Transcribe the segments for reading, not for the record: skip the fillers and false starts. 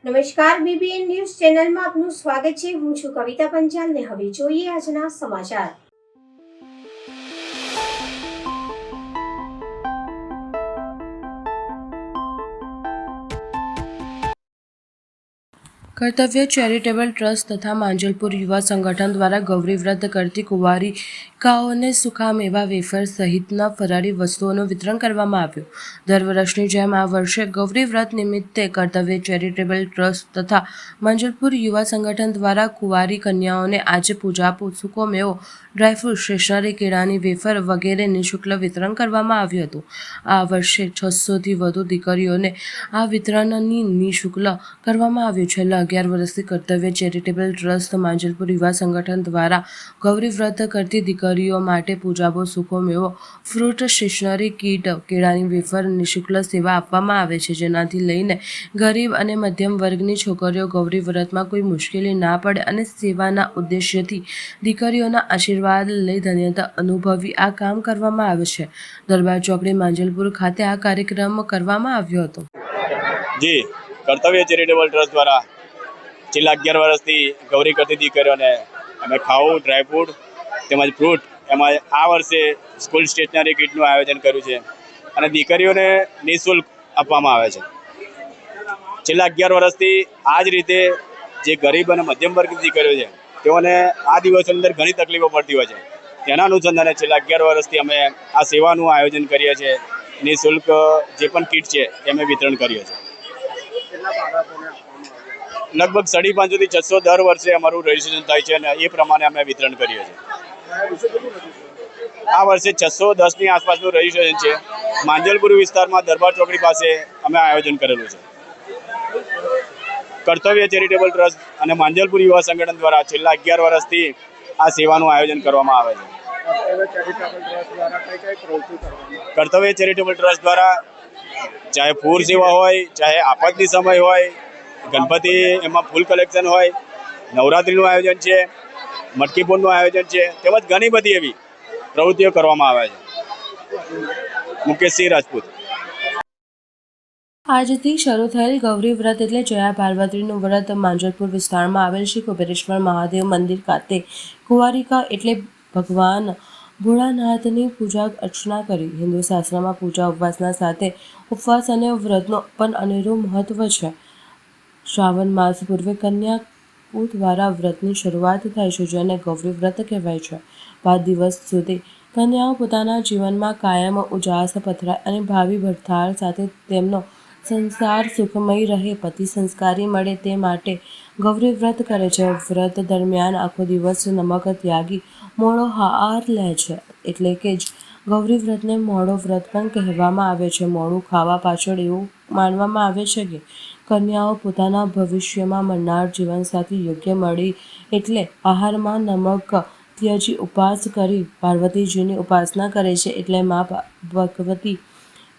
નમસ્કાર, BBN news ચેનલમાં આપનું સ્વાગત છે। હું છું કવિતા પંચાલ ને હવે જોઈએ આજના સમાચાર। કર્તવ્ય ચેરિટેબલ ટ્રસ્ટ તથા માંજલપુર યુવા સંગઠન દ્વારા ગૌરી વ્રત કરતી કુંવારિકાઓને સૂકા મેવા વેફર સહિતના ફરાળી વસ્તુઓનું વિતરણ કરવામાં આવ્યું। દર વર્ષની જેમ આ વર્ષે ગૌરી વ્રત નિમિત્તે કર્તવ્ય ચેરિટેબલ ટ્રસ્ટ તથા માંજલપુર યુવા સંગઠન દ્વારા કુંવારી કન્યાઓને આજે પૂજા સૂકો મેવો, ડ્રાયફ્રૂટ, સ્ટેશનરી, કેળાની વેફર વગેરે નિઃશુલ્ક વિતરણ કરવામાં આવ્યું હતું। આ વર્ષે 600થી વધુ દીકરીઓને આ વિતરણની નિઃશુલ્ક કરવામાં આવ્યું। છેલ્લા 11 વર્ષથી કર્તવ્ય ચેરિટેબલ ટ્રસ્ટ માંજલપુર યુવા સંગઠન દ્વારા ગૌરી વ્રત કરતી દીકરીઓ માટે પૂજાપો, સૂકો મેવો, ફ્રૂટ, સ્ટેશનરી કીટ, કેળાની વેફર નિઃશુલ્ક સેવા આપવામાં આવે છે, જેનાથી લઈને ગરીબ અને મધ્યમ વર્ગની છોકરીઓ ગૌરી વ્રતમાં કોઈ મુશ્કેલી ના પડે અને સેવાના ઉદ્દેશ્યથી દીકરીઓના આશીર્વાદ લઈ ધન્યતા અનુભવી આ કામ કરવામાં આવે છે। દરબાર ચોકડી માંજલપુર ખાતે આ કાર્યક્રમ કરવામાં આવ્યો હતો। જી કર્તવ્ય ચેરિટેબલ ટ્રસ્ટ દ્વારા છેલ્લા 11 વર્ષથી ગૌરી કરતી દીકરીઓને અમે ખાવું, ડ્રાયફ્રૂટ તેમજ ફ્રૂટ, એમાં આ વર્ષે સ્કૂલ સ્ટેશનરી કીટનું આયોજન કર્યું છે અને દીકરીઓને નિઃશુલ્ક આપવામાં આવે છે। છેલ્લા 11 વર્ષથી આ જ રીતે જે ગરીબ અને મધ્યમ વર્ગની દીકરીઓ છે તેઓને આ દિવસોની અંદર ઘણી તકલીફો પડતી હોય છે। તેના અનુસંધાને છેલ્લા 11 વર્ષથી અમે આ સેવાનું આયોજન કરીએ છીએ। નિઃશુલ્ક જે પણ કીટ છે એ અમે વિતરણ કરીએ છીએ। લગભગ 550થી 600 દર વર્ષે અમારું રજીસ્ટ્રેશન થાય છે અને એ પ્રમાણે અમે વિતરણ કરીએ છીએ। આ વર્ષે 610ની આસપાસનું રજીસ્ટ્રેશન છે। માંજલપુર વિસ્તારમાં દરબાર ચોકડી પાસે અમે આયોજન કરેલું છે। કર્તવ્ય ચેરિટેબલ ટ્રસ્ટ અને માંજલપુર યુવા સંગઠન દ્વારા છેલ્લા 11 વર્ષથી આ સેવાનું આયોજન કરવામાં આવે છે। કર્તવ્ય ચેરિટેબલ ટ્રસ્ટ દ્વારા ચાહે પૂર સેવા હોય, ચાહે આપત્તિ સમય હોય, ગણપતિ એમાં ફૂલ કલેક્શન હોય, નવરાત્રિનું આયોજન છે, મટકી ફોડનું આયોજન છે, તેમજ ઘણી બધી એવી પ્રવૃત્તિઓ કરવામાં આવે છે। મુકેશસિંહ રાજપૂત। આજથી શરૂ થયેલ ગૌરી વ્રત એટલે જયા પાર્વતીનું વ્રત માંજલપુર વિસ્તારમાં આવેલ શ્રી કુબેરેશ્વર મહાદેવ મંદિર ખાતે કુંવારિકા એટલે ભગવાન ભોળાનાથની પૂજા અર્ચના કરી। હિન્દુ શાસ્ત્રમાં પૂજા ઉપવાસના સાથે ઉપવાસ અને વ્રતનું પણ અનેરું મહત્વ છે। શ્રાવણ માસ પૂર્વે કન્યા દ્વારા વ્રતની શરૂઆત થાય છે, જેને ગૌરી વ્રત કહેવાય છે। 5 દિવસ સુધી કન્યાઓ પોતાના જીવનમાં કાયમ ઉજાસ પથરાય અને ભાવિ ભરથાળ સાથે તેમનો સંસાર સુખમય રહે, પતિ સંસ્કારી મળે તે માટે ગૌરી વ્રત કરે છે। વ્રત દરમિયાન આખો દિવસ નમક ત્યાગી મોડો આહાર લે છે, એટલે કે જ ગૌરી વ્રતને મોડો વ્રત પણ કહેવામાં આવે છે। મોડું ખાવા પાછળ એવું માનવામાં આવે છે કે કન્યાઓ પોતાના ભવિષ્યમાં મળનાર જીવનસાથી યોગ્ય મળી એટલે આહારમાં નમક ત્યજી ઉપવાસ કરી પાર્વતીજીની ઉપાસના કરે છે, એટલે મા ભગવતી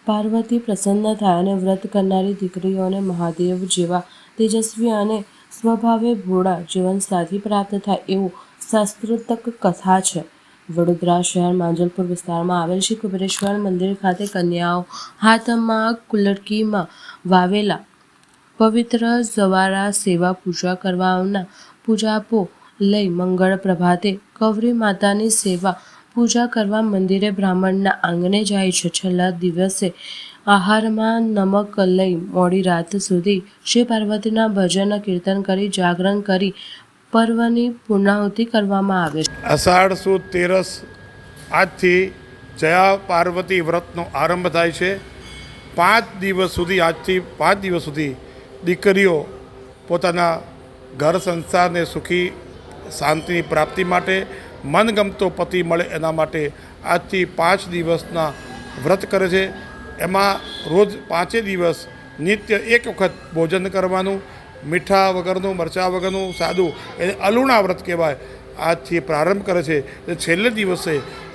પાર્વતી પ્રસન્ન થાય અને વ્રત કરનારી દીકરીઓને મહાદેવ જેવા તેજસ્વી અને સ્વભાવે ભોળા જીવનસાથી પ્રાપ્ત થાય એવું શાસ્ત્રોક્ત કથા છે। વડોદરા શહેર માંજલપુર વિસ્તારમાં આવેલ શ્રી કુબેરેશ્વર મંદિર ખાતે કન્યાઓ હાથમાં કુલકીમાં વાવેલા પવિત્ર જવારા સેવા પૂજા કરવાના પૂજાપો લઈ મંગળ પ્રભાતે ગૌરી માતાની સેવા પૂજા કરવા મંદિરે બ્રાહ્મણના આંગણે જાય છે। છેલ્લા દિવસે આહારમાં નમક લઈ મોડી રાત સુધી શ્રી પાર્વતીના ભજન કીર્તન કરી જાગરણ કરી પર્વની પૂર્ણાહુતિ કરવામાં આવે છે। અષાઢ સુદ તેરસ આજથી જયા પાર્વતી વ્રતનો આરંભ થાય છે। 5 દિવસ સુધી આજથી 5 દિવસ સુધી દીકરીઓ પોતાના ઘર સંસારને સુખી શાંતિની પ્રાપ્તિ માટે મનગમતો પતિ મળે એના માટે આજથી 5 દિવસના વ્રત કરે છે। એમાં રોજ 5 દિવસ નિત્ય એક વખત ભોજન કરવાનું, મીઠા વગરનું, મરચાં વગરનું, સાદું, એને અલુણા વ્રત કહેવાય। આજથી પ્રારંભ કરે છે। છેલ્લે દિવસે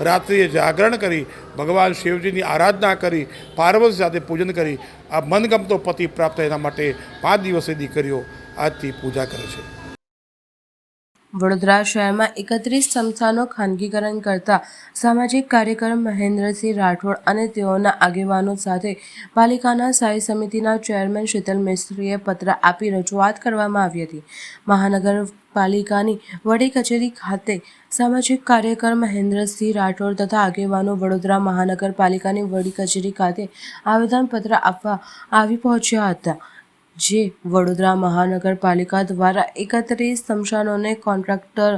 રાત્રિએ જાગરણ કરી ભગવાન શિવજીની આરાધના કરી પાર્વતી સાથે પૂજન કરી આ મનગમતો પતિ પ્રાપ્ત એના માટે 5 દિવસે દીકરીઓ આજથી પૂજા કરે છે। વડોદરા શહેરમાં 31 સ્મશાનો ખાનગીકરણ કરતા સામાજિક કાર્યકર મહેન્દ્રસિંહ રાઠોડ અને તેઓના આગેવાનો સાથે પાલિકાના સ્થાયી સમિતિના ચેરમેન શીતલ મિસ્ત્રીએ પત્ર આપી રજૂઆત કરવામાં આવી હતી. મહાનગરપાલિકાની વડી કચેરી ખાતે સામાજિક કાર્યકર મહેન્દ્રસિંહ રાઠોડ તથા આગેવાનો વડોદરા મહાનગરપાલિકાની વડી કચેરી ખાતે આવેદનપત્ર આપવા આવી પહોંચ્યા હતા, જે વડોદરા મહાનગરપાલિકા દ્વારા 31 સ્મશાનોને કોન્ટ્રાક્ટર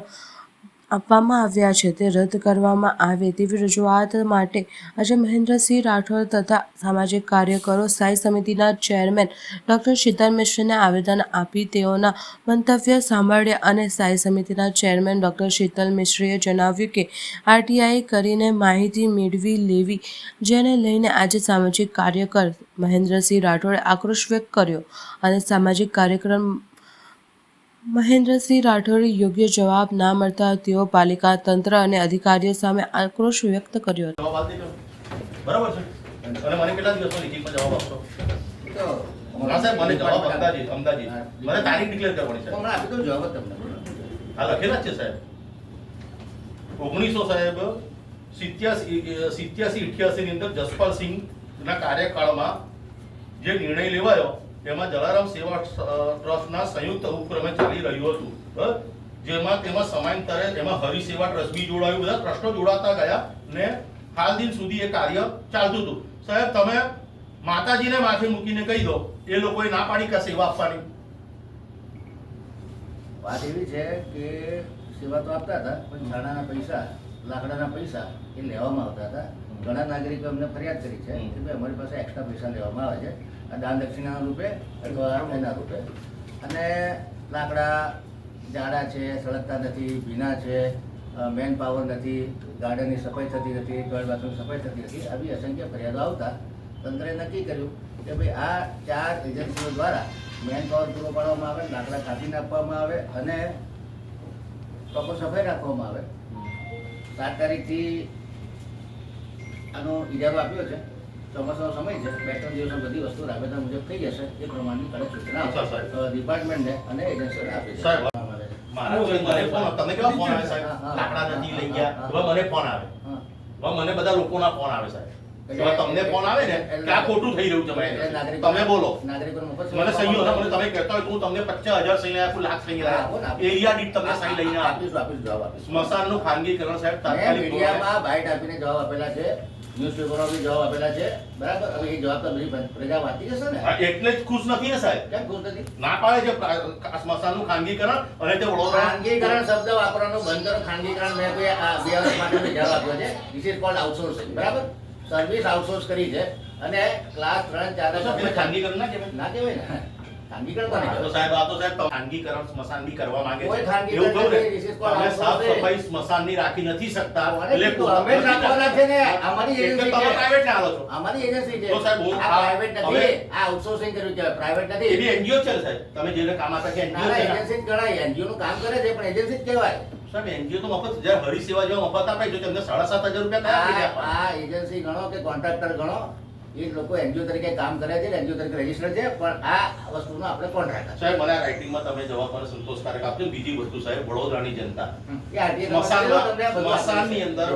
આપવામાં આવ્યા છે તે રદ કરવામાં આવે તેવી રજૂઆત માટે આજે મહેન્દ્રસિંહ રાઠોડ તથા સામાજિક કાર્યકરો સ્થાયી સમિતિના ચેરમેન ડૉક્ટર શીતલ મિશ્રને આવેદન આપી તેઓના મંતવ્ય સાંભળ્યા અને સ્થાયી સમિતિના ચેરમેન ડૉક્ટર શીતલ મિશ્રીએ જણાવ્યું કે આરટીઆઈ કરીને માહિતી મેળવી લેવી, જેને લઈને આજે સામાજિક કાર્યકર મહેન્દ્રસિંહ રાઠોડે આક્રોશ વ્યક્ત કર્યો અને સામાજિક કાર્યકર મહેન્દ્રસિંહ રાઠોડે યોગ્ય જવાબ ના મળતા તેઓ પાલિકા તંત્ર અને અધિકારીઓ સામે આક્રોશ વ્યક્ત કર્યો હતો. બરાબર છે. અને મને કેટલા દિવસમાં લિખિતમાં જવાબ આપશો? ના સાહેબ, મને જવાબ અમદાજી મને તારીખ ડિક્લેર કરવાની છે. આપી દો જવાબ તમને. આ લખેલા જ છે સાહેબ. 1900 સાહેબ 87-88 ની અંદર જસપાલસિંહ ના કાર્યકાળમાં જે નિર્ણય લેવાયો તેમાં જલારામ સેવા ટ્રસ્ટના સંયુક્ત ઉપક્રમે ચાલી રહ્યું હતું, જેમાં તેમાં સમાંતરે એમાં હરિસેવા ટ્રસ્ટ બી જોડાયું, બધા ટ્રસ્ટો જોડાતા ગયા ને હાલ દિન સુધી એ કાર્ય ચાલતું હતું. સાહેબ, તમે માતાજીને માથે મૂકીને કહી દો, એ લોકોએ ના પાડી કે સેવા આપવાની. વાત એવી છે કે સેવા તો આપતા હતા, પણ છાણાના પૈસા, લાકડાના પૈસા એ લેવામાં આવતા હતા. ઘણા નાગરિકો અમને ફરિયાદ કરી છે કે ભાઈ અમારી પાસે એક્સ્ટ્રા પૈસા લેવામાં આવે છે, આ દાન દક્ષિણાના રૂપે અથવા એના રૂપે. અને લાકડા જાડા છે, સળગતા નથી, ભીના છે, મેન પાવર નથી, ગાર્ડનની સફાઈ થતી નથી, ટોયલેટ બાથરૂમની સફાઈ થતી નથી, આવી અસંખ્ય ફરિયાદો આવતા તંત્રએ નક્કી કર્યું કે ભાઈ આ 4 એજન્સીઓ દ્વારા મેન પાવર પૂરો પાડવામાં આવે, લાકડા કાપીને આપવામાં આવે અને પ્રોપર સફાઈ રાખવામાં આવે. 7 તારીખથી આનો ઇજારો આપ્યો છે. ચોમાસાનો સમય છે, 2-3 દિવસમાં બધી વસ્તુ રાબેતા મુજબ થઈ જશે એ પ્રમાણની કડક સૂચના ડિપાર્ટમેન્ટને અને એજન્સીઓને આપી છે. મારા મને ફોન, તમને કેવા ફોન આવે સાહેબ? લાકડા નથી લઈ ગયા, હવે મને ફોન આવે, હવે મને બધા લોકોના ફોન આવે સાહેબ. હવે તમને ફોન આવે ને કે આ ખોટું થઈ રહ્યું છે ભાઈ, તમે બોલો. નાગરિકોને મફત મને સહી હોય, મને તમે કહેતા હોય તો હું તમને 50,000 સહી આપું, લાખ સહી આપું, એરિયા દીઠ તમને સહી લઈને આપીશું જવાબ આપીશું. સ્મશાનનું ખાનગીકરણ સાહેબ મેં તાત્કાલિક મીડિયામાં બાઇટ આપીને જવાબ આપેલા છે, ન્યૂઝપેપરમાં બી જવાબ આપેલા છે, બરાબર. હવે એ જવાબ તો બધી પ્રજા વાંચી જશે ને. એટલે જ ખુશ નથી ને સાહેબ? કેમ ખુશ નથી? ના પાડે છે સ્મશાનનું ખાનગીકરણ અને તે વડોદરા ખાનગીકરણ શબ્દ વાપરવાનું બંધ કરો. ખાનગીકરણ મેં કોઈ આ 2 વર્ષ માટે મેં જવાબ આપ્યો છે. ધીસ ઇઝ કોલ્ડ આઉટસોર્સિંગ, બરાબર. સર્વિસ આઉટસોર્સ કરી છે અને ક્લાસ 3-4 ખાનગીકરણ ના કહેવાય. ના કહેવાય ને. ખાનગીકરણ કોને તો કહેવાય? સાહેબ, આ તો સાહેબ ખાનગીકરણ સ્મશાન બી કરવા માંગે કોઈ છે. ખાનગીકરણ એવું કહું ને, નથી. This is called તમે સાફ outsourcing. સફાઈ સ્મશાનની રાખી નથી શકતા, એટલે તમે જ રાખવાના છે ને. અમારી એટલે એજન્સી તમે છે. પ્રાઇવેટ ને આલો છો. અમારી એજન્સી છે. તો સાહેબ, હું આ પ્રાઇવેટ નથી. હવે- આ આઉટસોર્સિંગ કર્યું છે, પ્રાઇવેટ એ નથી. બી એનજીઓ છે ને સાહેબ, તમે જેને કામ આપે છે ના એનજીઓ છે ને. એજન્સી જ ગણાય. એનજીઓ નું કામ કરે છે પણ એજન્સી જ કહેવાય. સાહેબ, એનજીઓ તો મફત, જ્યારે હરિસેવા જેવા મફત આપે છે તેમને 7,500 રૂપિયા કયા આપી આપવા? આ એજન્સી ગણો કે કોન્ટ્રાક્ટર ગણો, એ લોકો એનજીઓ તરીકે કામ કરે છે, એનજીઓ તરીકે રજીસ્ટર છે, પણ આ વસ્તુનો આપણે કોન્ટ્રાક્ટ સાહેબ, મને આ રાઇટિંગમાં તમે જવાબ મને સંતોષકારક આપજો. બીજી વસ્તુ સાહેબ, વડોદરાની જનતા છે. સ્મશાનની અંદર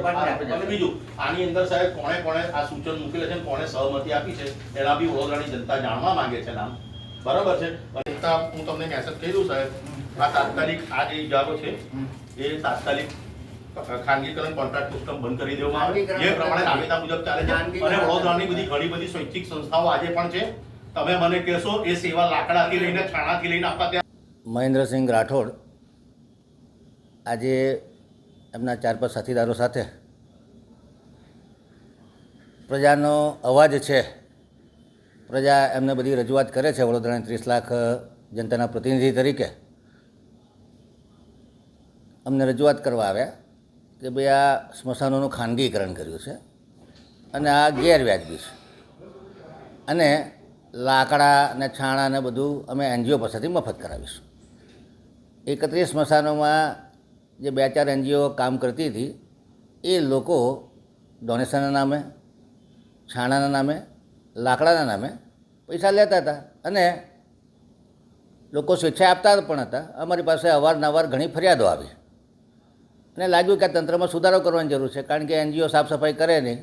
અને બીજું આની અંદર સાહેબ કોણે આ સૂચન મૂકેલું છે અને કોણે સહમતિ આપી છે એના બી વડોદરાની જનતા જાણવા માંગે છે નામ. બરાબર છે. હું તમને મેસેજ કહી દઉં સાહેબ, આ તાત્કાલિક આ જે ઇજારો છે એ તાત્કાલિક ખાનગીકરણ કોન્ટ્રાક્ટ સિસ્ટમ બંધ કરી દેવામાં આવે, જે પ્રમાણે રાબેતા મુજબ ચાલે છે. અને વડોદરાની ઘણી બધી સ્વૈચ્છિક સંસ્થાઓ આજે પણ છે. તમે મને કહેશો એ સેવા લાકડાથી લઈને છાણાથી લઈને આપવા ત્યાં મહેન્દ્રસિંહ રાઠોડ આજે એમના 4-5 સાથીદારો સાથે પ્રજાનો અવાજ છે, પ્રજા એમને બધી રજૂઆત કરે છે. વડોદરાની 30 લાખ જનતાના પ્રતિનિધિ તરીકે અમને રજૂઆત કરવા આવ્યા કે ભાઈ આ સ્મશાનોનું ખાનગીકરણ કર્યું છે અને આ ગેરવ્યાજબી છે અને લાકડા ને છાણા ને બધું અમે એનજીઓ પાસેથી મફત કરાવીશું. 31 સ્મશાનોમાં જે 2-4 એનજીઓ કામ કરતી હતી એ લોકો ડોનેશનના નામે, છાણાના નામે, લાકડાના નામે પૈસા લેતા હતા અને લોકો સ્વેચ્છાએ આપતા પણ હતા. અમારી પાસે અવારનવાર ઘણી ફરિયાદો આવી અને લાગ્યું કે આ તંત્રમાં સુધારો કરવાની જરૂર છે, કારણ કે એનજીઓ સાફ સફાઈ કરે નહીં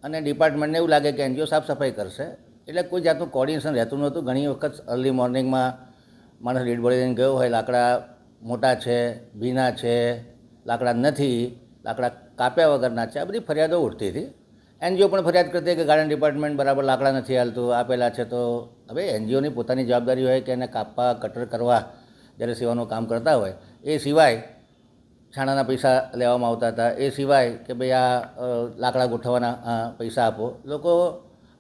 અને ડિપાર્ટમેન્ટને એવું લાગે કે એનજીઓ સાફ સફાઈ કરશે, એટલે કોઈ જાતનું કોર્ડિનેશન રહેતું નહોતું. ઘણી વખત અર્લી મોર્નિંગમાં માણસ લીડ બોલી દઈને ગયો હોય, લાકડા મોટા છે, ભીના છે, લાકડા નથી, લાકડા કાપ્યા વગરના છે, આ બધી ફરિયાદો ઉઠતી હતી. એનજીઓ પણ ફરિયાદ કરતી કે ગાર્ડન ડિપાર્ટમેન્ટ બરાબર લાકડા નથી હાલતું, આપેલા છે. તો હવે એનજીઓની પોતાની જવાબદારી હોય કે એને કાપવા, કટર કરવા જ્યારે સેવાનું કામ કરતા હોય, એ સિવાય છાણાના પૈસા લેવામાં આવતા હતા, એ સિવાય કે ભાઈ આ લાકડા ગોઠવવાના પૈસા આપો. લોકો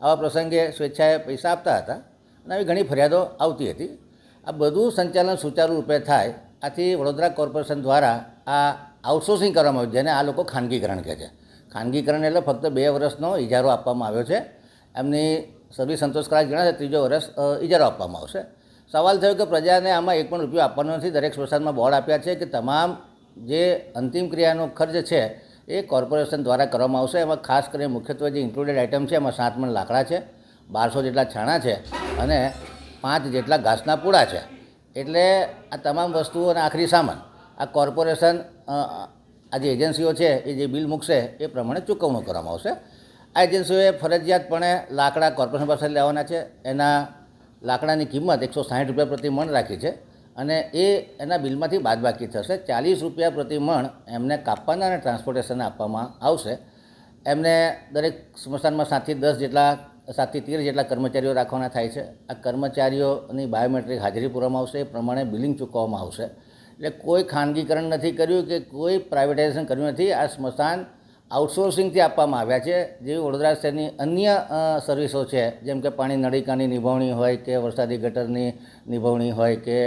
આવા પ્રસંગે સ્વેચ્છાએ પૈસા આપતા હતા અને આવી ઘણી ફરિયાદો આવતી હતી. આ બધું સંચાલન સુચારુ રૂપે થાય, આથી વડોદરા કોર્પોરેશન દ્વારા આ આઉટસોર્સિંગ કરવામાં આવ્યું, જેને આ લોકો ખાનગીકરણ કહે છે. ખાનગીકરણ એટલે ફક્ત 2 વર્ષનો ઇજારો આપવામાં આવ્યો છે. એમની સર્વિસ સંતોષકારક જણાશે, 3જો વર્ષ ઇજારો આપવામાં આવશે. સવાલ થયો કે પ્રજાને આમાં 1 પણ રૂપિયો આપવાનો નથી. દરેક સ્મશાનમાં બોર્ડ આપ્યા છે કે તમામ જે અંતિમ ક્રિયાનો ખર્ચ છે એ કોર્પોરેશન દ્વારા કરવામાં આવશે. એમાં ખાસ કરીને મુખ્યત્વે જે ઇન્ક્લુડેડ આઇટમ છે એમાં 7 મણ લાકડા છે, 1200 જેટલા છાણા છે અને 5 જેટલા ઘાસના પૂળા છે. એટલે આ તમામ વસ્તુઓ અને આખરી સામાન આ કોર્પોરેશન આ જે એજન્સીઓ છે એ જે બિલ મૂકશે એ પ્રમાણે ચૂકવણું કરવામાં આવશે. આ એજન્સીઓએ ફરજિયાતપણે લાકડા કોર્પોરેશન પાસે લેવાના છે. એના લાકડાની કિંમત 160 રૂપિયા પ્રતિ મણ રાખી છે અને એના બિલમાંથી બાદબાકી થશે. 40 રૂપિયા પ્રતિ મણ એમને કાપવાના અને ટ્રાન્સપોર્ટેશનને આપવામાં આવશે. એમને દરેક સ્મશાનમાં 7 થી 13 જેટલા કર્મચારીઓ રાખવાના થાય છે. આ કર્મચારીઓની બાયોમેટ્રિક હાજરી પૂરવામાં આવશે, એ પ્રમાણે બિલિંગ ચૂકવવામાં આવશે. એટલે કોઈ ખાનગીકરણ નથી કર્યું કે કોઈ પ્રાઇવેટાઇઝેશન કર્યું નથી. આ સ્મશાન આઉટસોર્સિંગથી આપવામાં આવ્યા છે. જેવી વડોદરા શહેરની અન્ય સર્વિસો છે, જેમ કે પાણી નળિકાની નિભાવણી હોય કે વરસાદી ગટરની નિભાવણી હોય કે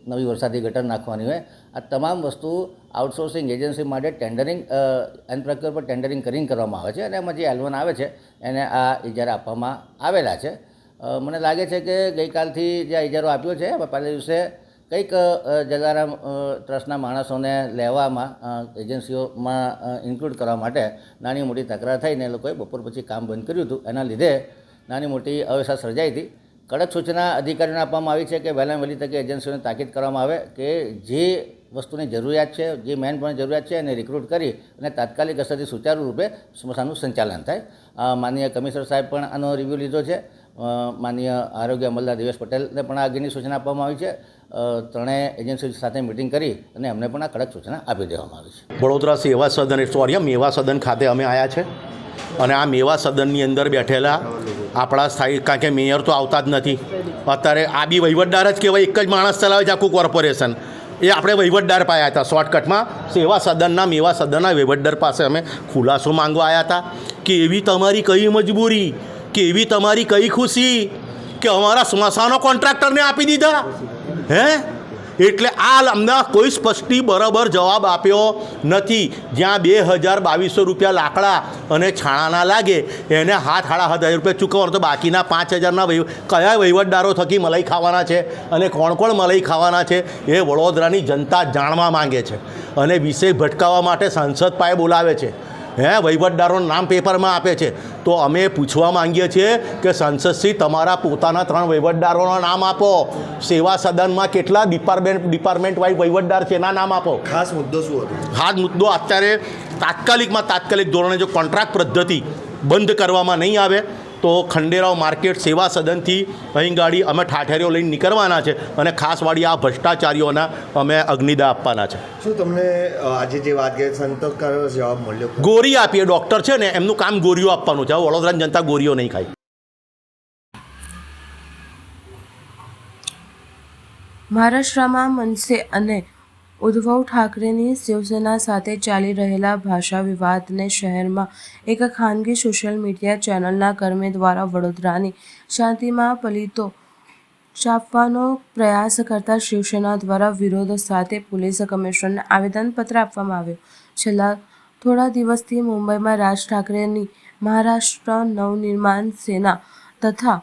નવી વરસાદી ગટર નાખવાની હોય, આ તમામ વસ્તુ આઉટસોર્સિંગ એજન્સી માટે ટેન્ડરિંગ એન્ડ પ્રોક્યોર પર ટેન્ડરિંગ કરીને કરવામાં આવે છે અને એમાં જે L1 આવે છે એને આ ઇજારા આપવામાં આવેલા છે. મને લાગે છે કે ગઈકાલથી જે આ ઇજારો આપ્યો છે પહેલા દિવસે કંઈક જલારામ ટ્રસ્ટના માણસોને લેવામાં એજન્સીઓમાં ઇન્ક્લુડ કરવા માટે નાની મોટી તકરાર થઈને એ લોકોએ બપોર પછી કામ બંધ કર્યું હતું. એના લીધે નાની મોટી અવ્યવસ્થા સર્જાઈ હતી. કડક સૂચના અધિકારીઓને આપવામાં આવી છે કે વહેલામાં વહેલી તકે એજન્સીઓને તાકીદ કરવામાં આવે કે જે વસ્તુની જરૂરિયાત છે, જે મેન પણ જરૂરિયાત છે એને રિક્રુટ કરી અને તાત્કાલિક અસરથી સુચારુ રૂપે સ્મશાનનું સંચાલન થાય. માનનીય કમિશનર સાહેબ પણ આનો રિવ્યૂ લીધો છે. માનનીય આરોગ્ય અમલદાર દિવેશ પટેલને પણ આ અંગેની સૂચના આપવામાં આવી છે. ત્રણેય એજન્સીઓ સાથે મિટિંગ કરી અને અમને પણ આ કડક સૂચના આપી દેવામાં આવી છે. વડોદરા સેવા સદન મેવા સદન ખાતે અમે આવ્યા છે અને આ મેવા સદનની અંદર બેઠેલા આપણા સ્થાયી, કારણ કે મેયર તો આવતા જ નથી અત્યારે. આ બી વહીવટદાર જ કહેવાય, એક જ માણસ ચલાવે છે આખું કોર્પોરેશન. એ આપણે વહીવટદાર પાસે આવ્યા હતા શોર્ટકટમાં. સેવા સદનના મેવા સદનના વહીવટદાર પાસે અમે ખુલાસો માંગવા આવ્યા હતા કે એવી તમારી કઈ મજબૂરી, કે એવી તમારી કઈ ખુશી કે અમારા સ્મશાનો કોન્ટ્રાક્ટરને આપી દીધા હે? એટલે આ અમને કોઈ સ્પષ્ટી બરાબર જવાબ આપ્યો નથી. જ્યાં 2200 રૂપિયા લાકડા અને છાણાના લાગે એને 7,500 રૂપિયા ચૂકવવાનો, તો બાકીના 5,000ના કયા વહીવટદારો થકી મલાઈ ખાવાના છે અને કોણ કોણ મલાઈ ખાવાના છે એ વડોદરાની જનતા જાણવા માંગે છે અને વિષય ભટકાવવા માટે સંસદ પાસે બોલાવે છે. વહીવટદારોનું નામ પેપરમાં આપે છે. તો અમે પૂછવા માંગીએ છીએ કે સંસદશ્રી તમારા પોતાના 3 વહીવટદારોના નામ આપો. સેવા સદનમાં કેટલા ડિપાર્ટમેન્ટ વાઇઝ વહીવટદાર છે એના નામ આપો. ખાસ મુદ્દો શું હતો? ખાસ મુદ્દો અત્યારે તાત્કાલિક ધોરણે જો કોન્ટ્રાક્ટ પદ્ધતિ બંધ કરવામાં નહીં આવે તો ખંડેરાવ માર્કેટ સેવા સદનથી અહીં ગાડી અમે ઠાઠેરીઓ લઈને નીકળવાના છે અને ખાસ વાળી આ ભ્રષ્ટાચારીઓના અમે અગ્નિદા આપવાના છે. શું તમને આજે જે વાત કરી સંતોષકારક જવાબ મળ્યો? ગોરી આપીએ, ડૉક્ટર છે ને એમનું કામ ગોરીઓ આપવાનું છે. વડોદરાની જનતા ગોરીઓ નહીં ખાય. મહારાષ્ટ્રમાં મનસે અને ઉદ્ધવ ઠાકરેની શિવસેના સાથે ચાલી રહેલા ભાષા વિવાદને શહેરમાં એક ખાનગી સોશિયલ મીડિયા ચેનલના કર્મી દ્વારા વડોદરાની શાંતિમાં પલીતો ચાપવાનો પ્રયાસ કરતા શિવસેના દ્વારા વિરોધ સાથે પોલીસ કમિશનરને આવેદનપત્ર આપવામાં આવ્યું. છેલ્લા થોડા દિવસથી મુંબઈમાં રાજ ઠાકરેની મહારાષ્ટ્ર નવનિર્માણ સેના તથા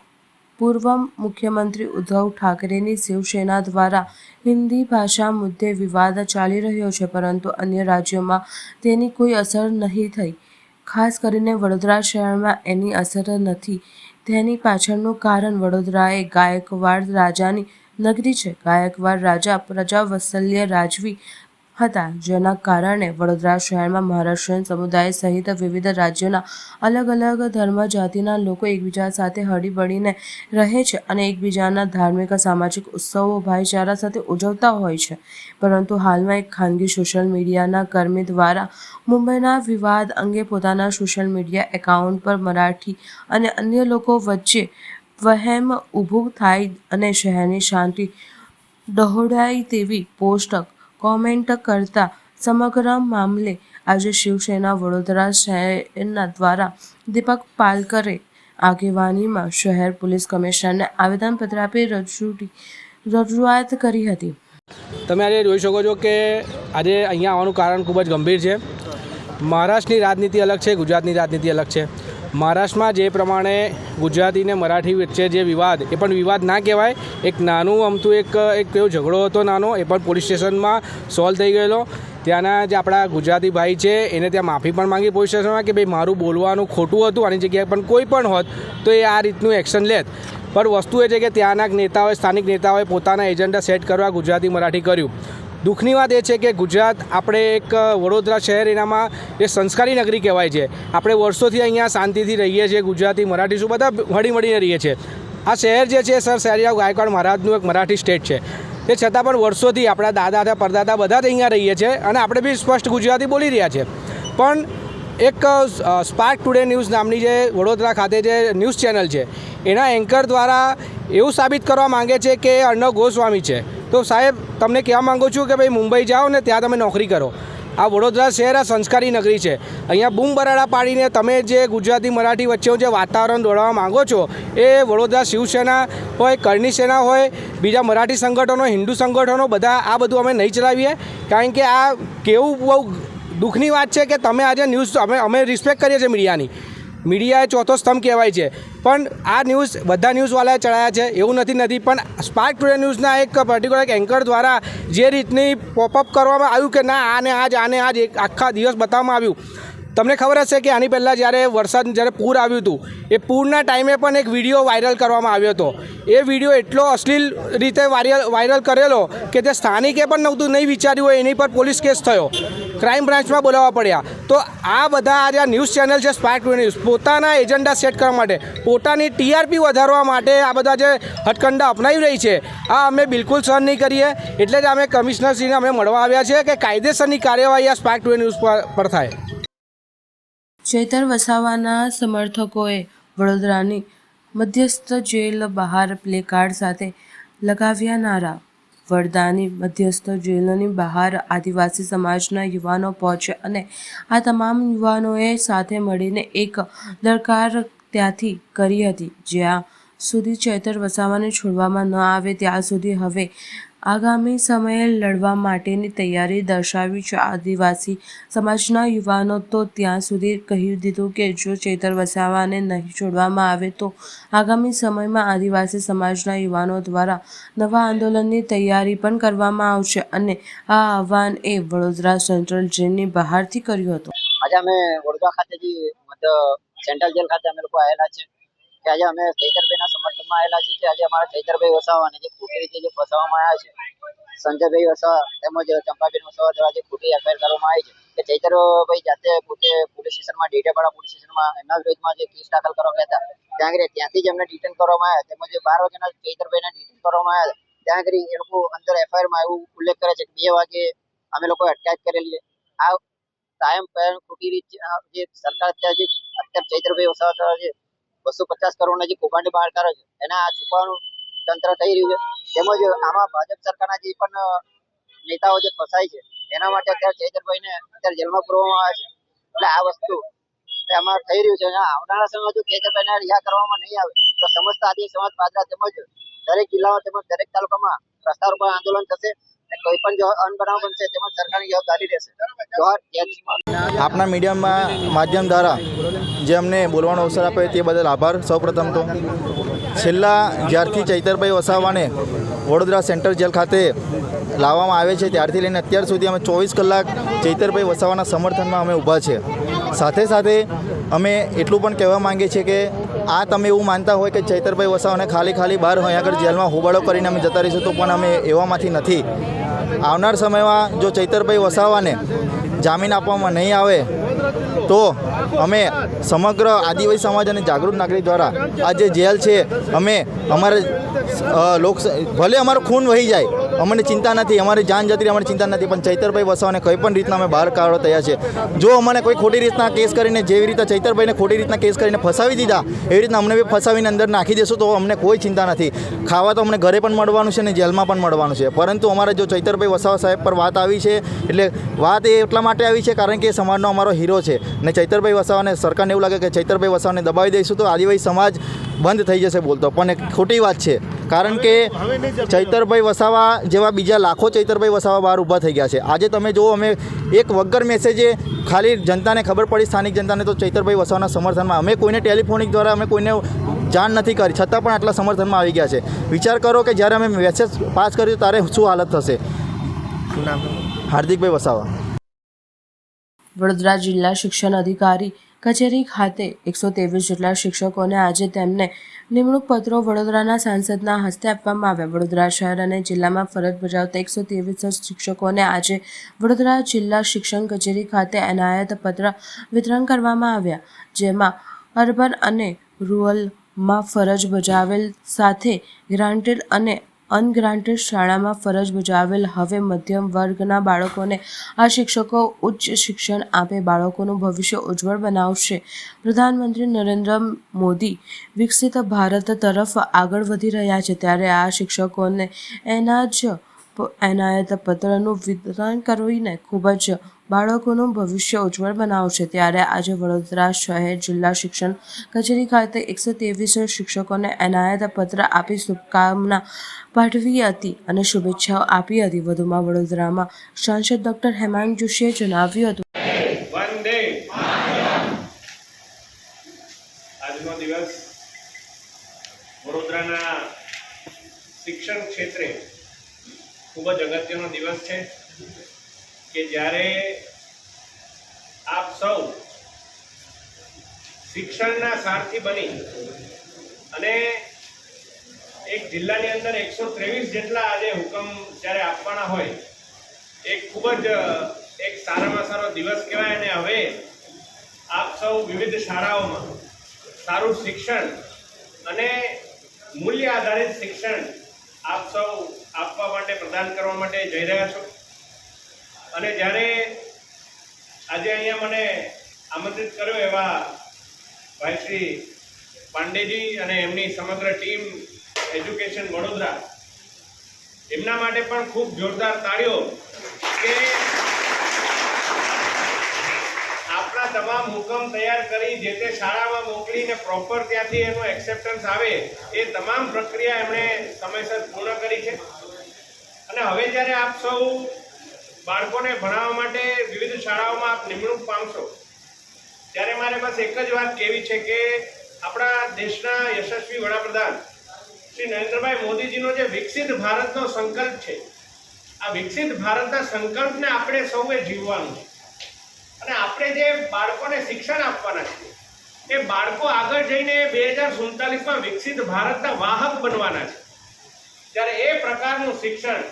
પૂર્વ મુખ્યમંત્રી ઉદ્ધવ ઠાકરેની શિવસેના દ્વારા હિન્દી ભાષા મુદ્દે વિવાદ ચાલી રહ્યો છે, પરંતુ અન્ય રાજ્યોમાં તેની કોઈ અસર નહીં થઈ. ખાસ કરીને વડોદરા શહેરમાં એની અસર નથી. તેની પાછળનું કારણ વડોદરા એ ગાયકવાડ રાજાની નગરી છે. ગાયકવાડ રાજા પ્રજાવત્સલ્ય રાજવી હતા, જેના કારણે વડોદરા શહેરમાં મહારાષ્ટ્રીયન સમુદાય સહિત વિવિધ રાજ્યોના અલગ અલગ ધર્મ જાતિના લોકો એકબીજા સાથે હળીમળીને રહે છે અને એકબીજાના ધાર્મિક સામાજિક ઉત્સવો ભાઈચારા સાથે ઉજવતા હોય છે. પરંતુ હાલમાં એક ખાનગી સોશિયલ મીડિયાના કર્મી દ્વારા મુંબઈના વિવાદ અંગે પોતાના સોશિયલ મીડિયા એકાઉન્ટ પર મરાઠી અને અન્ય લોકો વચ્ચે વહેમ ઊભું થાય અને શહેરની શાંતિ ડહોળાય તેવી પોસ્ટ કોમેન્ટ કરતા સમગ્ર મામલે આજે શિવસેના વડોદરા શહેરના દ્વારા દીપક પાલકરે આગેવાનીમાં શહેર પોલીસ કમિશનરને આવેદનપત્ર આપી રજૂઆત કરી હતી. તમે આજે જોઈ શકો છો કે આજે અહીંયા આવવાનું કારણ ખૂબ જ ગંભીર છે. મહારાષ્ટ્રની રાજનીતિ અલગ છે, ગુજરાતની રાજનીતિ અલગ છે. મહારાષ્ટ્રમાં જે પ્રમાણે ગુજરાતી ને મરાઠી વચ્ચે જે વિવાદ, એ પણ વિવાદ ના કહેવાય, એક નાનું અમથું એક એવો ઝઘડો હતો નાનો, એ પણ પોલીસ સ્ટેશનમાં સોલ્વ થઈ ગયેલો. ત્યાંના જે આપણા ગુજરાતી ભાઈ છે એને ત્યાં માફી પણ માંગી પોલીસ સ્ટેશનમાં કે ભાઈ મારું બોલવાનું ખોટું હતું, આની જગ્યાએ પણ કોઈ પણ હોત તો એ આ રીતનું એક્શન લેત. પણ વસ્તુ એ છે કે ત્યાંના નેતાઓએ, સ્થાનિક નેતાઓએ પોતાના એજન્ડા સેટ કરવા ગુજરાતી મરાઠી કર્યું. દુઃખની વાત એ છે કે ગુજરાત, આપણે એક વડોદરા શહેર, એનામાં એ સંસ્કારી નગરી કહેવાય છે. આપણે વર્ષોથી અહીંયા શાંતિથી રહીએ છીએ, ગુજરાતી મરાઠી શું બધા હળીમળીને રહીએ છીએ. આ શહેર જે છે સર સયાજીરાવ ગાયકવાડ મહારાજનું એક મરાઠી સ્ટેટ છે. તે છતાં પણ વર્ષોથી આપણા દાદા પરદાદા બધા જ અહીંયા રહીએ છીએ અને આપણે બી સ્પષ્ટ ગુજરાતી બોલી રહ્યા છે. પણ એક સ્પાર્ક ટુડે ન્યૂઝ નામની જે વડોદરા ખાતે જે ન્યૂઝ ચેનલ છે, એના એન્કર દ્વારા એવું સાબિત કરવા માંગે છે કે અર્ણવ ગોસ્વામી છે. તો સાહેબ, તમને કહેવા માગું છું કે ભાઈ મુંબઈ જાઓ ને ત્યાં તમે નોકરી કરો. આ વડોદરા શહેર આ સંસ્કારી નગરી છે. અહીંયા બૂમ બરાડા પાડીને તમે જે ગુજરાતી મરાઠી વચ્ચેનું જે વાતાવરણ દોડાવવા માંગો છો, એ વડોદરા શિવસેના હોય, કરણી સેના હોય, બીજા મરાઠી સંગઠનો, હિન્દુ સંગઠનો, બધા આ બધું અમે નહીં ચલાવીએ. કારણ કે આ કેવું બહુ દુઃખની વાત છે કે તમે આજે ન્યૂઝ, અમે રિસ્પેક્ટ કરીએ છીએ મીડિયાની. મીડિયા એ ચોથો સ્તંભ કહેવાય છે, પણ આ ન્યૂઝ બધા ન્યૂઝવાળાએ ચડાયા છે એવું નથી. પણ સ્પાર્ક ટુડે ન્યૂઝના એક પર્ટિક્યુલર એક એન્કર દ્વારા જે રીતની પોપઅપ કરવામાં આવ્યું કે ના આને આજ એક આખા દિવસ બતાવવામાં આવ્યું. તમને ખબર હશે કે આની પહેલાં જ્યારે પૂર આવ્યું હતું, એ પૂરના ટાઈમે પણ એક વિડીયો વાયરલ કરવામાં આવ્યો હતો. એ વિડીયો એટલો અશ્લીલ રીતે વાયરલ કરેલો કે તે સ્થાનિકે પણ નહીં વિચાર્યું હોય, એની પર પોલીસ કેસ થયો, ક્રાઇમ બ્રાન્ચમાં બોલાવવા પડ્યા. તો આ બધા આજે ન્યૂઝ ચેનલ છે સ્પાર્ક ટુડે ન્યૂઝ, પોતાના એજન્ડા સેટ કરવા માટે, પોતાની ટીઆરપી વધારવા માટે આ બધા જે હથકંડા અપનાવી રહી છે, આ અમે બિલકુલ સહન નહીં કરીએ. એટલે જ અમે કમિશનરશ્રીને અમે મળવા આવ્યા છીએ કે કાયદેસરની કાર્યવાહી આ સ્પાર્ક ટુડે ન્યૂઝ પર થાય. ચૈતર વસાવાના સમર્થકોએ વડોદરાની મધ્યસ્થ જેલ બહાર પ્લેકાર્ડ સાથે લગાવ્યા નારા. વડોદરાની મધ્યસ્થ જેલની બહાર આદિવાસી સમાજના યુવાનો પહોંચ્યા અને આ તમામ યુવાનોએ સાથે મળીને એક દરકાર ત્યાંથી કરી હતી. જ્યાં સુધી ચૈતર વસાવાને છોડવામાં ન આવે ત્યાં સુધી હવે આગામી સમયે લડવા માટેની તૈયારી દર્શાવી છે. આદિવાસી સમાજના યુવાનો તો ત્યાં સુધી કહી દીધું કે જો ચૈતર વસાવાને નહીં છોડવામાં આવે તો આગામી સમયમાં આદિવાસી સમાજના યુવાનો દ્વારા નવા આંદોલનની તૈયારી પણ કરવામાં આવશે. અને આ આહવાન એ વડોદરા સેન્ટ્રલ જેલની બહારથી કર્યું હતું. આજે અમે વડોદરા ખાતેથી સેન્ટ્રલ જેલ ખાતે અમે લોકો આવેલા છે કે આજે અમે ચૈતરભાઈના સમર્થનમાં આવેલા છીએ કે આજે અમારા ચૈતરભાઈ વસાવાને જે ખોટી રીતે જે ફસાવવામાં આવ્યા છે, સંજયભાઈ વસાવા તેમજ ચંપાબેન વસાવા દ્વારા જે ખોટી એફઆઈઆર કરવામાં આવી છે, કે ચૈતરભાઈ જાતે પોતે પોલીસ સ્ટેશનમાં, ડેડિયાપાડા પોલીસ સ્ટેશનમાં એમના વિરોધમાં જે કેસ દાખલ કરવામાં હતા, ત્યાંથી જ એમને ડિટેન કરવામાં આવ્યા. તેમજ 12 વાગ્યાના ચૈતરભાઈને ડિટેન કરવામાં આવ્યા. ત્યાં આગળ એ લોકો અંદર એફઆઈઆરમાં એવું ઉલ્લેખ કરે છે કે 2 વાગે અમે લોકોએ અટકાયત કરેલી. આ કાયમ ખોટી રીત જે સરકાર અત્યારે ચૈતરભાઈ વસાવા દ્વારા જે 250 કરોડના જે કૌભાંડ બહાર કાઢે છે, એના આ છુપાવવાનું તંત્ર થઈ રહ્યું છે. તેમજ આમાં ભાજપ સરકારના જે પણ નેતાઓ જે ફસાય છે, એના માટે અત્યારે ચૈતરભાઈને અત્યારે જેલમાં પૂરવામાં આવે છે. એટલે આ વસ્તુ આમાં થઈ રહ્યું છે. આવનારા સમયમાં જો ચૈતરભાઈને રિહા કરવામાં નહીં આવે તો સમસ્ત આદિવાસી સમાજ પાદરા તેમજ દરેક જિલ્લામાં તેમજ દરેક તાલુકામાં રસ્તા ઉપર આંદોલન થશે. કોઈ પણ જો અનબનાવ બનશે તેમજ સરકારની જવાબદારી રહેશે. આપના મીડિયામાં માધ્યમ દ્વારા જે અમને બોલવાનો અવસર આપ્યો તે બદલ આભાર. સૌપ્રથમ તો છેલ્લા જ્યારથી ચૈતરભાઈ વસાવાને વડોદરા સેન્ટ્રલ જેલ ખાતે લાવવામાં આવે છે ત્યારથી લઈને અત્યાર સુધી અમે 24 કલાક ચૈતરભાઈ વસાવાના સમર્થનમાં અમે ઊભા છે. સાથે સાથે અમે એટલું પણ કહેવા માંગીએ છીએ કે આ તમે એવું માનતા હોય કે ચૈતરભાઈ વસાવાને ખાલી બહાર અહીંયા આગળ જેલમાં હોબાળો કરીને અમે જતા રહીશું, તો પણ અમે એવામાંથી નથી. આવનાર સમયમાં જો ચૈતરભાઈ વસાવાને જામીન આપવામાં નહીં આવે તો અમે સમગ્ર આદિવાસી સમાજ અને જાગૃત નાગરિક દ્વારા આ જે જેલ છે અમે અમારે ભલે અમારું ખૂન વહી જાય અમને ચિંતા નથી, અમારી જાન જતી રહે અમને ચિંતા નથી, પણ ચૈતરભાઈ વસાવાને કોઈ પણ રીતના અમે બહાર કાઢવા તૈયાર છે. જો અમને કોઈ ખોટી રીતના કેસ કરીને જેવી રીતે ચૈતરભાઈને ખોટી રીતના કેસ કરીને ફસાવી દીધા એવી રીતના અમને બી ફસાવીને અંદર નાખી દેશું તો અમને કોઈ ચિંતા નથી. ખાવા તો અમને ઘરે પણ મળવાનું છે અને જેલમાં પણ મળવાનું છે. પરંતુ અમારે જો ચૈતરભાઈ વસાવા સાહેબ પર વાત આવી છે એટલે વાત એ એટલા માટે આવી છે કારણ કે સમાજનો અમારો હીરો છે ને ચૈતરભાઈ વસાવાને સરકારને એવું લાગે કે ચૈતરભાઈ વસાવાને દબાવી દઈશું તો આદિવાસી સમાજ બંધ થઈ જશે બોલતો, પણ એક ખોટી વાત છે. કારણ કે ચૈતરભાઈ વસાવા જેવા બીજા લાખો ચૈતરભાઈ વસાવા બહાર ઊભા થઈ ગયા છે. આજે તમે જુઓ અમે એક વગર મેસેજે ખાલી જનતાને ખબર પડી સ્થાનિક જનતાને તો ચૈતરભાઈ વસાવાના સમર્થનમાં અમે કોઈને ટેલિફોનિક દ્વારા અમે કોઈને જાણ નથી કરી છતાં પણ આટલા સમર્થનમાં આવી ગયા છે. વિચાર કરો કે જ્યારે અમે મેસેજ પાસ કર્યું ત્યારે શું હાલત થશે. શું નામ? હાર્દિકભાઈ વસાવા. વડોદરા જિલ્લા શિક્ષણ અધિકારી કચેરી ખાતે 123 જેટલા શિક્ષકોને આજે તેમને નિમણૂક પત્રો વડોદરાના સાંસદના હસ્તે આપવામાં આવ્યા. વડોદરા શહેર અને જિલ્લામાં ફરજ બજાવતા 123 શિક્ષકોને આજે વડોદરા જિલ્લા શિક્ષણ કચેરી ખાતે એનાયત પત્ર વિતરણ કરવામાં આવ્યા, જેમાં અર્બન અને રૂરલમાં ફરજ બજાવેલ સાથે ગ્રાન્ટેડ અને અનગ્રાન્ટેડ શાળામાં ફરજ બજાવેલ હવે મધ્યમ વર્ગના બાળકોને આ શિક્ષકો ઉચ્ચ શિક્ષણ આપે બાળકોનું ભવિષ્ય ઉજ્જવળ બનાવશે. પ્રધાનમંત્રી નરેન્દ્ર મોદી વિકસિત ભારત તરફ આગળ વધી રહ્યા છે ત્યારે આ શિક્ષકોને એનાયત પત્રનું વિતરણ કરીને ખૂબ જ બાળકોનું ભવિષ્ય ઉજ્જવળ બનાવશે. ત્યારે આજે વડોદરા શહેર જિલ્લા શિક્ષણ કચેરી ખાતે 123 શિક્ષકોને એનાયત પત્ર આપી શુભકામના પાઠવી હતી અને શુભેચ્છાઓ આપી હતી. વધુમાં વડોદરામાં સાંસદ ડૉક્ટર હેમાંગ જોશીએ જણાવ્યું હતું, આજનો દિવસ વડોદરાના શિક્ષણ ક્ષેત્રે ખૂબ જ અગત્યનો દિવસ છે કે જ્યારે આપ સૌ શિક્ષણના સારથી બની અને એક જિલ્લાની અંદર 123 જેટલા આજે હુકમ જ્યારે આપવાના હોય એક ખૂબ જ એક સારામાં સારો દિવસ કહેવાય. અને હવે આપ સૌ વિવિધ શાળાઓમાં સારું શિક્ષણ અને મૂલ્ય આધારિત શિક્ષણ આપ સૌ આપવા માટે પ્રદાન કરવા માટે જઈ રહ્યા છો. અને જ્યારે આજે અહીંયા મને આમંત્રિત કર્યો એવા ભાઈ શ્રી પાંડેજી અને એમની સમગ્ર ટીમ એજ્યુકેશન વડોદરા, એમના માટે પણ ખૂબ જોરદાર તાળીઓ કે આપણા તમામ હુકમ તૈયાર કરી જે તે શાળામાં મોકલીને પ્રોપર ત્યાંથી એનું એક્સેપ્ટન્સ આવે એ તમામ પ્રક્રિયા એમણે સમયસર પૂર્ણ કરી છે. અને હવે જ્યારે આપ સૌ બાળકોને ભણાવવા માટે વિવિધ શાળાઓમાં આપ નિમણૂક પામશો ત્યારે મારે બસ એક જ વાત કહેવી છે કે આપણા દેશના યશસ્વી વડાપ્રધાન શ્રી નરેન્દ્રભાઈ મોદીજીનો જે વિકસિત ભારતનો સંકલ્પ છે, આ વિકસિત ભારતના સંકલ્પને આપણે સૌએ જીવવાનું છે. અને આપણે જે બાળકોને શિક્ષણ આપવાના છીએ એ બાળકો આગળ જઈને 2047માં વિકસિત ભારતના વાહક બનવાના છે. ત્યારે એ પ્રકારનું શિક્ષણ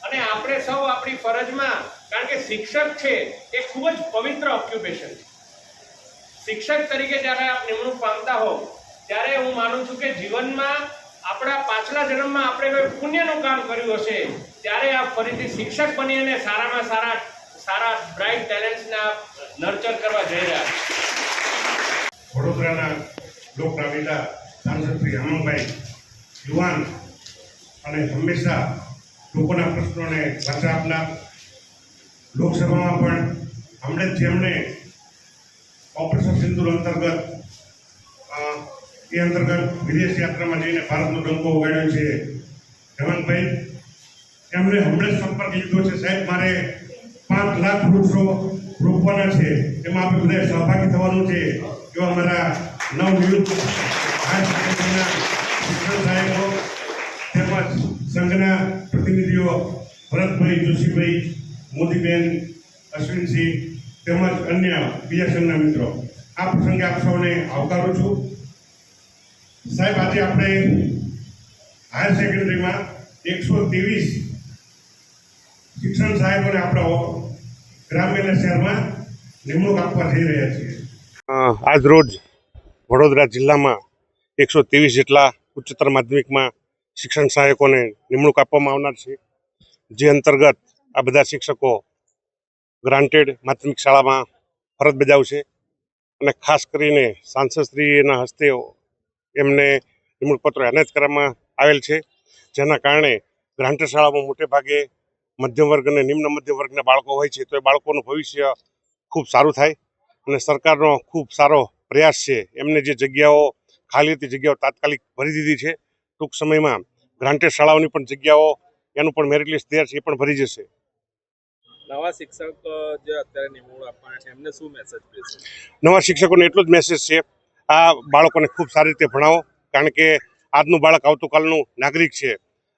અને આપણે સૌ આપણી ફરજમાં, કારણ કે શિક્ષક છે એ ખૂબ જ પવિત્ર ઓક્યુપેશન છે. શિક્ષક તરીકે જ્યારે આપ નિમણૂક પામતા હો ત્યારે હું માનું છું કે જીવનમાં આપણા પાછલા જન્મમાં આપણે કોઈ પુણ્યનું કામ કર્યું હશે ત્યારે આપ ફરીથી શિક્ષક બની અને સારામાં સારા બ્રાઇટ ટેલેન્ટ્સને આપ નર્ચર કરવા જઈ રહ્યા છો. વડોદરાના લોકપ્રાવિતા સાંસદ શ્રી હેમાંગભાઈ યુવાન અને હંમેશા લોકોના પ્રશ્નોને વાચા આપનાર, લોકસભામાં પણ હમણાં જેમણે ઓપરેશન સિંદૂર અંતર્ગત વિદેશ યાત્રામાં જઈને ભારતનો ડંકો ઉગાડ્યો છે હેમંતભાઈ, એમણે હમણાં સંપર્ક લીધો છે. સાહેબ મારે 5 લાખ વૃક્ષો રોપવાના છે, એમાં આપણે બધા સહભાગી થવાનું છે. એવા અમારા નવનિયુક્ત શિક્ષણ સાહેબો તેમજ સંઘના પ્રતિનિધિઓ ભરતભાઈ, જોશીભાઈ, મોદીબેન, અશ્વિનસિંહ તેમજ અન્ય બીજા સંઘના મિત્રો, આ પ્રસંગે આપ સૌને આવકારું છું. સાહેબ આજે આપણે હાયર સેકન્ડરીમાં 123 શિક્ષણ સહાયકોને આપણા ગ્રામ્ય શહેરમાં નિમણૂક આપવા જઈ રહ્યા છીએ. આજ રોજ વડોદરા જિલ્લામાં 123 જેટલા ઉચ્ચતર માધ્યમિકમાં શિક્ષણ સહાયકોને નિમણૂક આપવામાં આવનાર છે, જે અંતર્ગત આ બધા શિક્ષકો ગ્રાન્ટેડ માધ્યમિક શાળામાં ફરજ બજાવશે અને ખાસ કરીને સાંસદશ્રીના હસ્તે એમને નિમણૂક પત્રો એનાયત કરવામાં આવેલ છે, જેના કારણે ગ્રાન્ટેડ શાળામાં મોટે ભાગે મધ્યમ વર્ગ અને નિમ્ન મધ્યમ વર્ગના બાળકો હોય છે, તો એ બાળકોનું ભવિષ્ય ખૂબ સારું થાય અને સરકારનો ખૂબ સારો પ્રયાસ છે. એમને જે જગ્યાઓ ખાલી હતી જગ્યાઓ તાત્કાલિક ભરી દીધી છે. ટૂંક સમયમાં ગ્રાન્ટેડ શાળાઓની પણ જગ્યાઓ એનું પણ મેરિટ લિસ્ટ તૈયાર છે, એ પણ ભરી જશે. નવા શિક્ષક જે અત્યારે નિમણૂક આપવાના છે એમને શું મેસેજ દેશો? નવા શિક્ષકોને એટલો જ મેસેજ છે, આ બાળકોને ખૂબ સારી રીતે ભણાવો, કારણ કે આજનું બાળક આવતીકાલનું નાગરિક છે.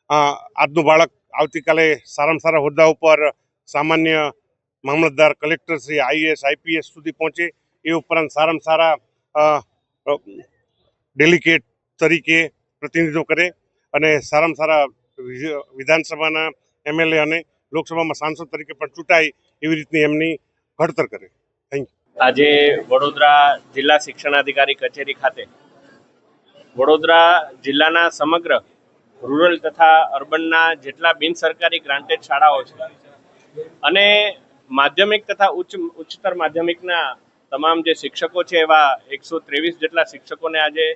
આજનું બાળક આવતીકાલે સારામાં સારા હોદ્દા ઉપર સામાન્ય મામલતદાર, કલેક્ટરશ્રી, IAS, IPS સુધી પહોંચે, એ ઉપરાંત સારામાં સારા ડેલિગેટ તરીકે પ્રતિનિધિત્વ કરે અને સારામાં સારા વિધાનસભાના MLA અને લોકસભામાં સાંસદ તરીકે પણ ચૂંટાય એવી રીતની એમની ઘડતર કરે. Thank you. આજે વડોદરા જિલ્લા શિક્ષણાધિકારી કચેરી ખાતે વડોદરા જિલ્લાના સમગ્ર રૂરલ તથા અર્બનના જેટલા બિન સરકારી ગ્રાન્ટેડ શાળાઓ છે અને માધ્યમિક તથા ઉચ્ચતર માધ્યમિકના તમામ જે શિક્ષકો છે એવા 123 જેટલા શિક્ષકોને આજે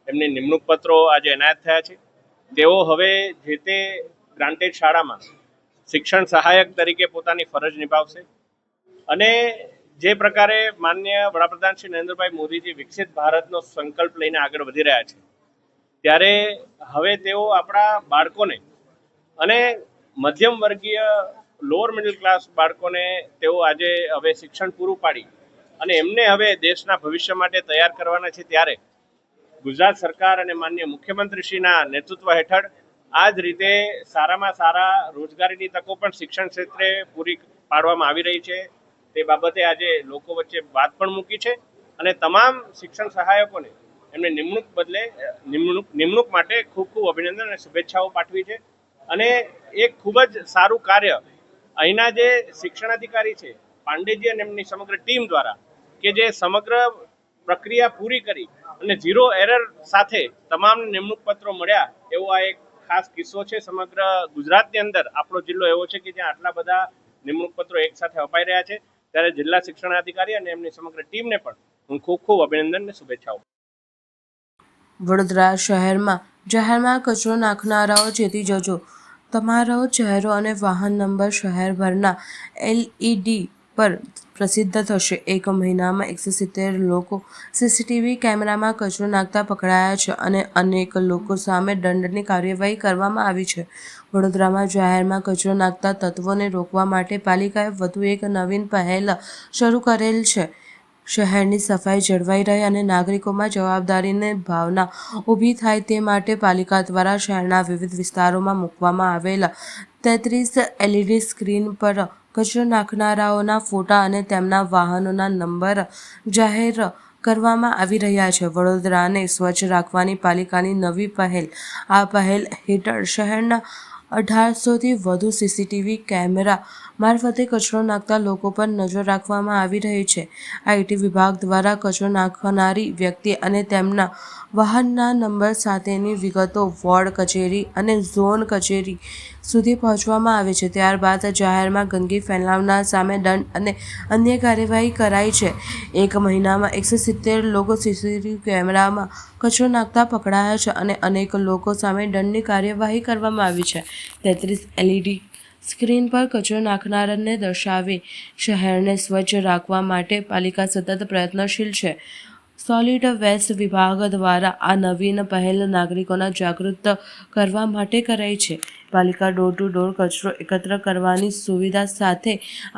એમની નિમણૂક પત્રો આજે એનાયત થયા છે. તેઓ હવે જે તે ગ્રાન્ટેડ શાળામાં શિક્ષણ સહાયક તરીકે પોતાની ફરજ નિભાવશે અને જે પ્રકારે માનનીય વડાપ્રધાન શ્રી નરેન્દ્રભાઈ મોદીજી વિકસિત ભારતનો સંકલ્પ લઈને આગળ વધી રહ્યા છે, ત્યારે હવે તેઓ આપણા બાળકોને અને મધ્યમ વર્ગીય લોઅર મિડલ ક્લાસ બાળકોને તેઓ આજે હવે શિક્ષણ પૂરું પાડી અને એમને હવે દેશના ભવિષ્ય માટે તૈયાર કરવાના છે. ત્યારે ગુજરાત સરકાર અને માનનીય મુખ્યમંત્રીશ્રીના નેતૃત્વ હેઠળ આ જ રીતે સારામાં સારા રોજગારીની તકો પણ શિક્ષણ ક્ષેત્રે પૂરી પાડવામાં આવી રહી છે. તે બાબતે આજે લોકો વચ્ચે વાત પણ મૂકી છે અને તમામ શિક્ષણ સહાયકોને એમને નિમણૂક માટે ખૂબ ખૂબ અભિનંદન અને શુભેચ્છાઓ પાઠવી છે. અને એક ખૂબ જ સારું કાર્ય અહીંના જે શિક્ષણાધિકારી છે પાંડેજી અને એમની સમગ્ર ટીમ દ્વારા, કે જે સમગ્ર પ્રક્રિયા પૂરી કરી અને 0 એરર સાથે તમામ નિમણૂક પત્રો મળ્યા, એવો આ એક ખાસ કિસ્સો છે. સમગ્ર ગુજરાતની અંદર આપણો જિલ્લો એવો છે કે જ્યાં આટલા બધા નિમણૂક પત્રો એક સાથે અપાઈ રહ્યા છે. ત્યારે જિલ્લા શિક્ષણાધિકારી અને એમની સમગ્ર ટીમને પણ હું ખૂબ ખૂબ અભિનંદન અને શુભેચ્છાઓ. વડોદરા શહેરમાં જાહેરમાં કચરો નાખનારાઓ ચેતી જજો. તમારો ચહેરો અને વાહન નંબર શહેરભરના LED પર પ્રસિદ્ધ થશે. 1 મહિનામાં 170 લોકો CCTV કેમેરામાં કચરો નાખતા પકડાયા છે અને અનેક લોકો સામે દંડની કાર્યવાહી કરવામાં આવી છે. વડોદરામાં જાહેરમાં કચરો નાખતા તત્વોને રોકવા માટે પાલિકાએ વધુ એક નવીન પહેલ શરૂ કરેલ છે. શહેરની સફાઈ જળવાઈ રહે અને નાગરિકોમાં જવાબદારીની ભાવના ઊભી થાય તે માટે પાલિકા દ્વારા શહેરના વિવિધ વિસ્તારોમાં મૂકવામાં આવેલા 33 LED સ્ક્રીન પર કચરો નાખનારાઓના ફોટા અને તેમના વાહનોના નંબર જાહેર કરવામાં આવી રહ્યા છે. વડોદરાને સ્વચ્છ રાખવાની પાલિકાની નવી પહેલ. આ પહેલ હેઠળ શહેરના 1800થી વધુ CCTV કેમેરા મારફતે કચરો નાખતા લોકો પર નજર રાખવામાં આવી રહી છે. IT વિભાગ દ્વારા કચરો નાખનારી વ્યક્તિ અને તેમના વાહનના નંબર સાથેની વિગતો વોર્ડ કચેરી અને ઝોન કચેરી સુધી પહોંચવામાં આવે છે. ત્યારબાદ જાહેરમાં ગંદકી ફેલાવનાર સામે દંડ અને અન્ય કાર્યવાહી કરાય છે. 1 મહિનામાં 170 લોકો CCTV કેમેરામાં કચરો નાખતા પકડાયા છે અને અનેક લોકો સામે દંડની કાર્યવાહી કરવામાં આવી છે. 33 LED સ્ક્રીન પર કચરો નાખનારને દર્શાવી શહેરને સ્વચ્છ રાખવા માટે પાલિકા સતત પ્રયત્નશીલ છે. સોલિડ વેસ્ટ વિભાગ દ્વારા આ નવીન પહેલ નાગરિકોને જાગૃત કરવા માટે કરાઈ છે. પાલિકા ડોર ટુ ડોર કચરો એકત્ર કરવાની સુવિધા સાથે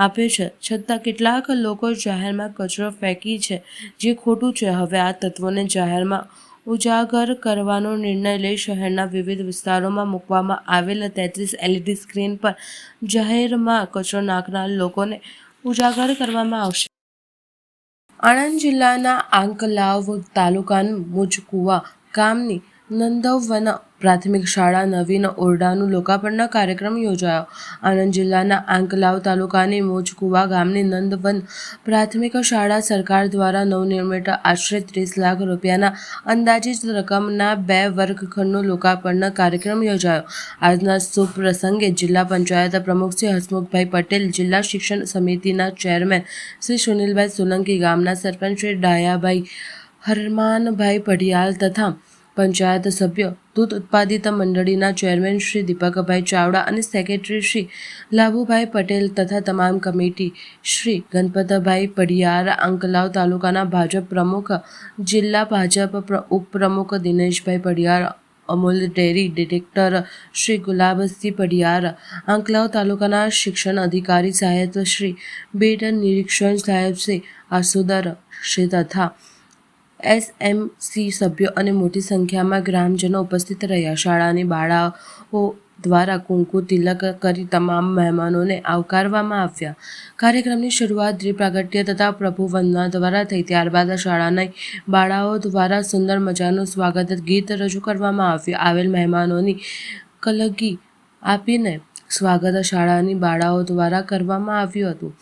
આપે છે, છતાં કેટલાક લોકો જાહેરમાં કચરો ફેંકી છે, જે ખોટું છે. હવે આ તત્વોને જાહેરમાં ઉજાગર કરવાનો નિર્ણય લઈ શહેરના વિવિધ વિસ્તારોમાં મૂકવામાં આવેલ 33 LED સ્ક્રીન પર જાહેરમાં કચરો નાખનાર લોકોને ઉજાગર કરવામાં આવશે. આણંદ જિલ્લાના આંકલાવ તાલુકાનું મુજકુવા ગામની નંદવવન પ્રાથમિક શાળા નવીન ઓરડાનું લોકાર્પણનો કાર્યક્રમ યોજાયો. આણંદ જિલ્લાના આંકલાવ તાલુકાની મોજકુવા ગામની નંદવન પ્રાથમિક શાળા સરકાર દ્વારા નવનિર્મિત આશરે 30 લાખ રૂપિયાના અંદાજિત રકમના 2 વર્ગખંડનું લોકાર્પણનો કાર્યક્રમ યોજાયો. આજના શુભ પ્રસંગે જિલ્લા પંચાયત પ્રમુખ શ્રી હસમુખભાઈ પટેલ, જિલ્લા શિક્ષણ સમિતિના ચેરમેન શ્રી સુનિલભાઈ સોલંકી, ગામના સરપંચ શ્રી ડાયાભાઈ હરમાનભાઈ પઢિયાલ તથા પંચાયત સભ્ય દૂધ ઉત્પાદિત મંડળીના ચેરમેન શ્રી દીપકભાઈ ચાવડા અને સેક્રેટરી શ્રી લાભુભાઈ પટેલ તથા તમામ કમિટી શ્રી ગણપતભાઈ પઢિયાર, આંકલાવ તાલુકાના ભાજપ પ્રમુખ, જિલ્લા ભાજપ ઉપપ્રમુખ દિનેશભાઈ પઢિયાર, અમૂલ ડેરી ડિરેક્ટર શ્રી ગુલાબસિંહ પઢિયાર, આંકલાવ તાલુકાના શિક્ષણ અધિકારી સાહેબ શ્રી, બેટ નિરીક્ષણ સાહેબ શ્રી આસુદર શ્રી તથા SMC સભ્યો અને મોટી સંખ્યામાં ગ્રામજનો ઉપસ્થિત રહ્યા. શાળાની બાળાઓ દ્વારા કુંકુ તિલક કરી તમામ મહેમાનોને આવકારવામાં આવ્યા. કાર્યક્રમની શરૂઆત દીપ પ્રાગટ્ય તથા પ્રભુ વંદના દ્વારા થઈ. ત્યારબાદ શાળાની બાળાઓ દ્વારા સુંદર મજાનું સ્વાગત ગીત રજૂ કરવામાં આવ્યું. આવેલ મહેમાનોની કલગી આપીને સ્વાગત શાળાની બાળાઓ દ્વારા કરવામાં આવ્યું હતું.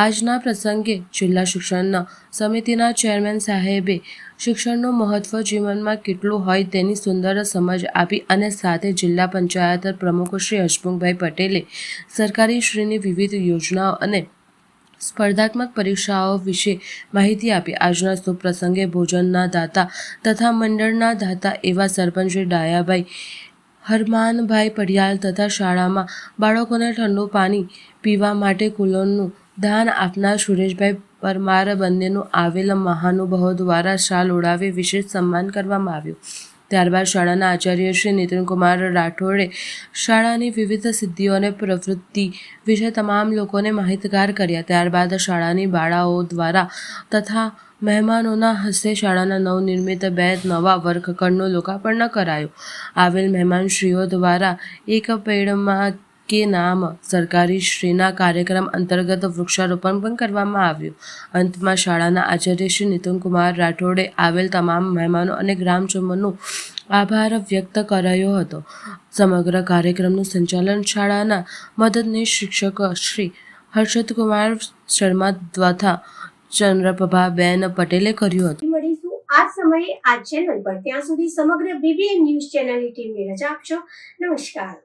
આજના પ્રસંગે જિલ્લા શિક્ષણ સમિતિના ચેરમેન સાહેબે શિક્ષણનું મહત્ત્વ જીવનમાં કેટલું હોય તેની સુંદર સમજ આપી અને સાથે જિલ્લા પંચાયત પ્રમુખ શ્રી હસમુખભાઈ પટેલે સરકારીશ્રીની વિવિધ યોજનાઓ અને સ્પર્ધાત્મક પરીક્ષાઓ વિશે માહિતી આપી. આજના શુભ પ્રસંગે ભોજનના દાતા તથા મંડળના દાતા એવા સરપંચ શ્રી ડાયાભાઈ હરમાનભાઈ પઢિયાલ તથા શાળામાં બાળકોને ઠંડુ પાણી પીવા માટે કુલરનું દાન આપનાર સુરેશભાઈ પરમાર બંનેનું આવેલ મહાનુભાવો દ્વારા શાલ ઓઢાવી વિશેષ સન્માન કરવામાં આવ્યું. ત્યારબાદ શાળાના આચાર્ય શ્રી નીતિનકુમાર રાઠોડે શાળાની વિવિધ સિદ્ધિઓ અને પ્રવૃત્તિ વિશે તમામ લોકોને માહિતગાર કર્યા. ત્યારબાદ શાળાની બાળાઓ દ્વારા તથા મહેમાનોના હસ્તે શાળાના નવનિર્મિત 2 નવા વર્ગખંડનું લોકાર્પણ કરાયું. આવેલ મહેમાનશ્રીઓ દ્વારા એક પેડમાં કે નામ સરકારી શ્રીના કાર્યક્રમ અંતર્ગત વૃક્ષારોપણ પણ કરવામાં આવ્યું. અંતમાં શાળાના આચાર્ય શ્રી નીતિનકુમાર રાઠોડે આવેલ તમામ મહેમાનો અને ગ્રામજનોનો આભાર વ્યક્ત કર્યો હતો. સમગ્ર કાર્યક્રમનું સંચાલન શાળાના મદદનીશ શિક્ષક શ્રી હર્ષદકુમાર શર્મા તથા ચંદ્રપ્રભાબેન પટેલે કર્યું હતું. મળીશું આ સમયે આ ચેનલ પર. ત્યાં સુધી સમગ્ર BBN ન્યૂઝ ચેનલની ટીમને રજા આપશો. નમસ્કાર.